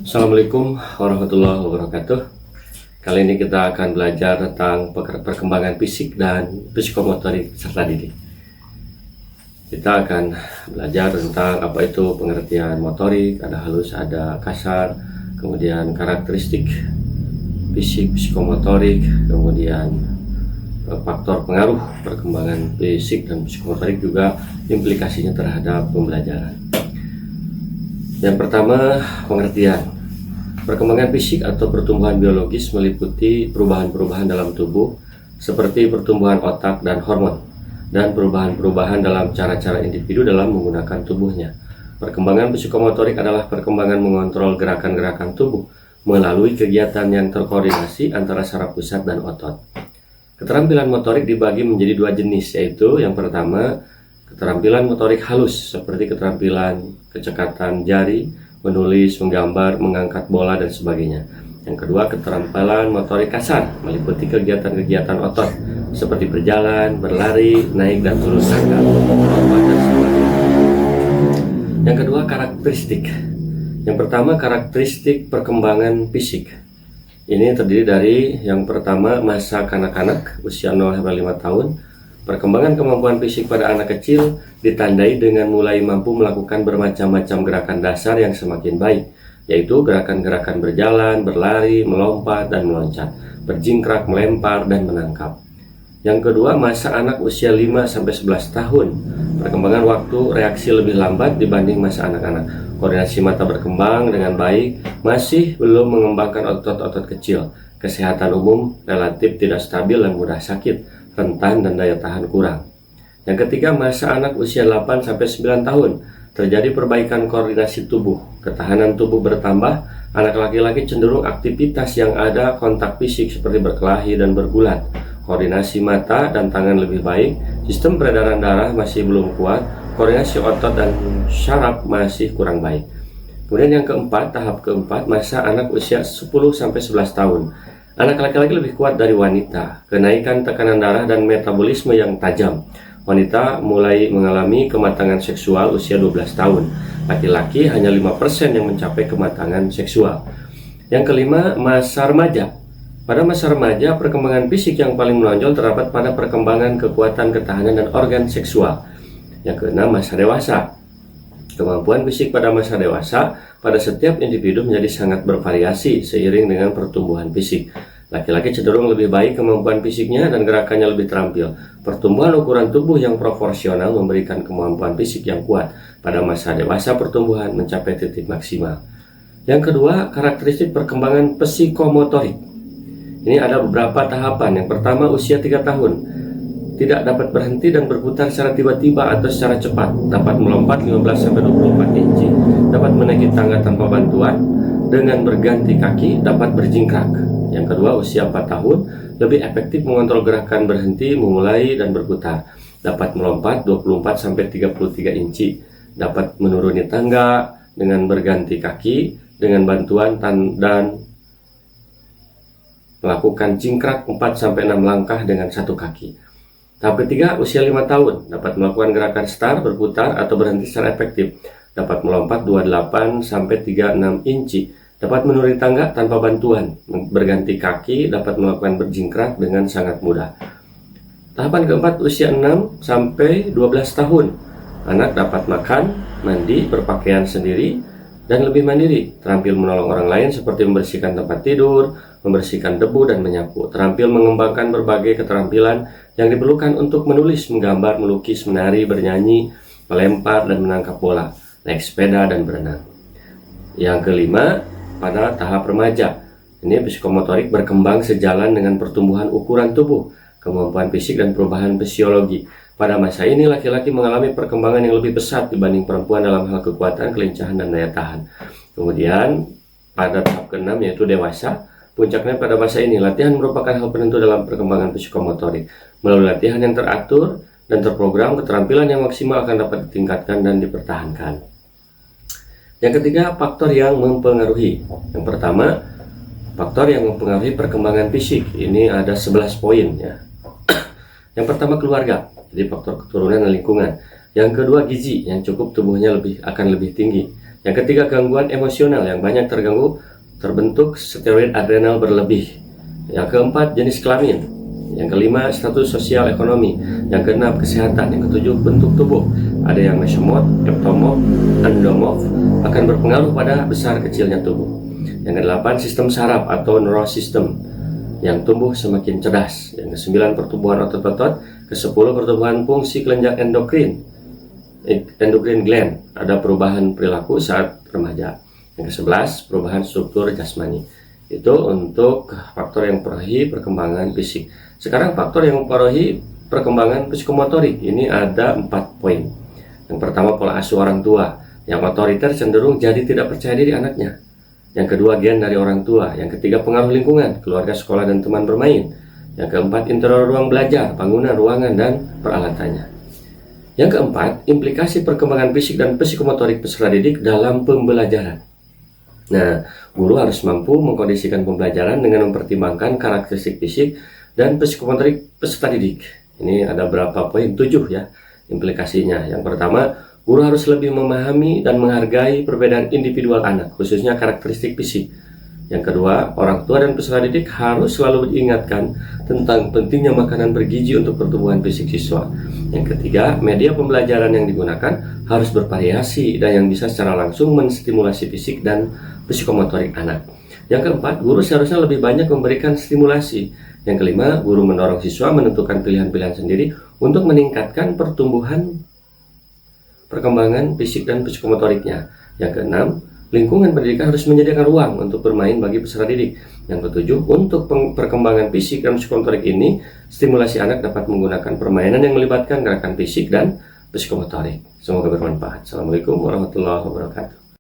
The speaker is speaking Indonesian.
Assalamualaikum warahmatullahi wabarakatuh. Kali ini kita akan belajar tentang perkembangan fisik dan psikomotorik peserta didik. Kita akan belajar tentang apa itu pengertian motorik, ada halus, ada kasar, kemudian karakteristik fisik, psikomotorik, kemudian faktor pengaruh perkembangan fisik dan psikomotorik, juga implikasinya terhadap pembelajaran. Yang pertama, pengertian. Perkembangan fisik atau pertumbuhan biologis meliputi perubahan-perubahan dalam tubuh seperti pertumbuhan otak dan hormon, dan perubahan-perubahan dalam cara-cara individu dalam menggunakan tubuhnya. Perkembangan psikomotorik adalah perkembangan mengontrol gerakan-gerakan tubuh melalui kegiatan yang terkoordinasi antara saraf pusat dan otot. Keterampilan motorik dibagi menjadi dua jenis, yaitu yang pertama, keterampilan motorik halus seperti keterampilan kecekatan jari, menulis, menggambar, mengangkat bola, dan sebagainya. Yang kedua, keterampilan motorik kasar meliputi kegiatan-kegiatan otot seperti berjalan, berlari, naik dan turun tangga, melompat, dan sebagainya. Yang kedua, karakteristik. Yang pertama, karakteristik perkembangan fisik. Ini terdiri dari yang pertama, masa kanak-kanak usia 0-5 tahun. Perkembangan kemampuan fisik pada anak kecil ditandai dengan mulai mampu melakukan bermacam-macam gerakan dasar yang semakin baik, yaitu gerakan-gerakan berjalan, berlari, melompat, dan meloncat, berjingkrak, melempar, dan menangkap. Yang kedua, masa anak usia 5-11 tahun. Perkembangan waktu reaksi lebih lambat dibanding masa anak-anak. Koordinasi mata berkembang dengan baik, masih belum mengembangkan otot-otot kecil. Kesehatan umum relatif tidak stabil dan mudah sakit, rentan, dan daya tahan kurang. Yang ketiga, masa anak usia 8-9 tahun. Terjadi perbaikan koordinasi tubuh, ketahanan tubuh bertambah, anak laki-laki cenderung aktivitas yang ada kontak fisik seperti berkelahi dan bergulat. Koordinasi mata dan tangan lebih baik, sistem peredaran darah masih belum kuat, koordinasi otot dan syaraf masih kurang baik. Kemudian yang keempat, tahap keempat, masa anak usia 10-11 tahun. Anak laki-laki lebih kuat dari wanita, kenaikan tekanan darah dan metabolisme yang tajam. Wanita mulai mengalami kematangan seksual usia 12 tahun. Laki-laki hanya 5% yang mencapai kematangan seksual. Yang kelima, masa remaja. Pada masa remaja, perkembangan fisik yang paling menonjol terdapat pada perkembangan kekuatan ketahanan dan organ seksual. Yang keenam, masa dewasa. Kemampuan fisik pada masa dewasa pada setiap individu menjadi sangat bervariasi seiring dengan pertumbuhan fisik. Laki-laki cenderung lebih baik kemampuan fisiknya dan gerakannya lebih terampil. Pertumbuhan ukuran tubuh yang proporsional memberikan kemampuan fisik yang kuat. Pada masa dewasa, pertumbuhan mencapai titik maksimal. Yang kedua, karakteristik perkembangan psikomotorik. Ini ada beberapa tahapan. Yang pertama, usia 3 tahun. Tidak dapat berhenti dan berputar secara tiba-tiba atau secara cepat, dapat melompat 15-24 inci, dapat menaiki tangga tanpa bantuan, dengan berganti kaki, dapat berjingkrak. Yang kedua, usia 4 tahun, lebih efektif mengontrol gerakan berhenti, memulai, dan berputar, dapat melompat 24-33 inci, dapat menuruni tangga dengan berganti kaki, dengan bantuan dan melakukan jingkrak 4-6 langkah dengan satu kaki. Tahap ketiga, usia 5 tahun, dapat melakukan gerakan start, berputar, atau berhenti secara efektif, dapat melompat 28-36 inci, dapat menuruni tangga tanpa bantuan, berganti kaki, dapat melakukan berjingkrak dengan sangat mudah. Tahapan keempat, usia 6-12 tahun, anak dapat makan, mandi, berpakaian sendiri, dan lebih mandiri, terampil menolong orang lain seperti membersihkan tempat tidur, membersihkan debu, dan menyapu, terampil mengembangkan berbagai keterampilan yang diperlukan untuk menulis, menggambar, melukis, menari, bernyanyi, melempar, dan menangkap bola, naik sepeda, dan berenang. Yang kelima, pada tahap remaja. Ini psikomotorik berkembang sejalan dengan pertumbuhan ukuran tubuh, kemampuan fisik, dan perubahan fisiologi. Pada masa ini, laki-laki mengalami perkembangan yang lebih pesat dibanding perempuan dalam hal kekuatan, kelincahan, dan daya tahan. Kemudian, pada tahap ke-6 yaitu dewasa, puncaknya pada masa ini, latihan merupakan hal penentu dalam perkembangan psikomotorik. Melalui latihan yang teratur dan terprogram, keterampilan yang maksimal akan dapat ditingkatkan dan dipertahankan. Yang ketiga, faktor yang mempengaruhi. Yang pertama, faktor yang mempengaruhi perkembangan fisik. Ini ada 11 poin ya. Yang pertama, keluarga. Jadi faktor keturunan dan lingkungan. Yang kedua, gizi yang cukup tubuhnya akan lebih tinggi. Yang ketiga, gangguan emosional yang banyak terbentuk steroid adrenal berlebih. Yang keempat, jenis kelamin. Yang kelima, status sosial ekonomi. Yang keenam, kesehatan. Yang ketujuh, bentuk tubuh. Ada yang mesomorf, ektomorf, endomorf, akan berpengaruh pada besar kecilnya tubuh. Yang kedelapan, sistem saraf atau neurosystem yang tumbuh semakin cerdas. Yang kesembilan, pertumbuhan otot-otot. Kesepuluh, pertumbuhan fungsi kelenjar endokrin gland. Ada perubahan perilaku saat remaja. Yang ke-11, perubahan struktur jasmani. Itu untuk faktor yang mempengaruhi perkembangan fisik. Sekarang faktor yang mempengaruhi perkembangan psikomotorik ini ada 4 poin. Yang pertama, pola asuh orang tua. Yang otoriter cenderung jadi tidak percaya diri anaknya. Yang kedua, gen dari orang tua. Yang ketiga, pengaruh lingkungan, keluarga, sekolah, dan teman bermain. Yang keempat, interior ruang belajar, bangunan, ruangan, dan peralatannya. Yang keempat, implikasi perkembangan fisik dan psikomotorik peserta didik dalam pembelajaran. Nah, guru harus mampu mengkondisikan pembelajaran dengan mempertimbangkan karakteristik fisik dan psikomotorik peserta didik. Ini ada berapa poin? 7 ya implikasinya. Yang pertama, guru harus lebih memahami dan menghargai perbedaan individual anak, khususnya karakteristik fisik. Yang kedua, orang tua dan peserta didik harus selalu diingatkan tentang pentingnya makanan bergizi untuk pertumbuhan fisik siswa. Yang ketiga, media pembelajaran yang digunakan harus bervariasi dan yang bisa secara langsung menstimulasi fisik dan psikomotorik anak. Yang keempat, guru seharusnya lebih banyak memberikan stimulasi. Yang kelima, guru mendorong siswa menentukan pilihan-pilihan sendiri untuk meningkatkan perkembangan fisik dan psikomotoriknya. Yang keenam, lingkungan pendidikan harus menyediakan ruang untuk bermain bagi peserta didik. Yang ketujuh, untuk perkembangan fisik dan psikomotorik ini, stimulasi anak dapat menggunakan permainan yang melibatkan gerakan fisik dan psikomotorik. Semoga bermanfaat. Assalamualaikum warahmatullahi wabarakatuh.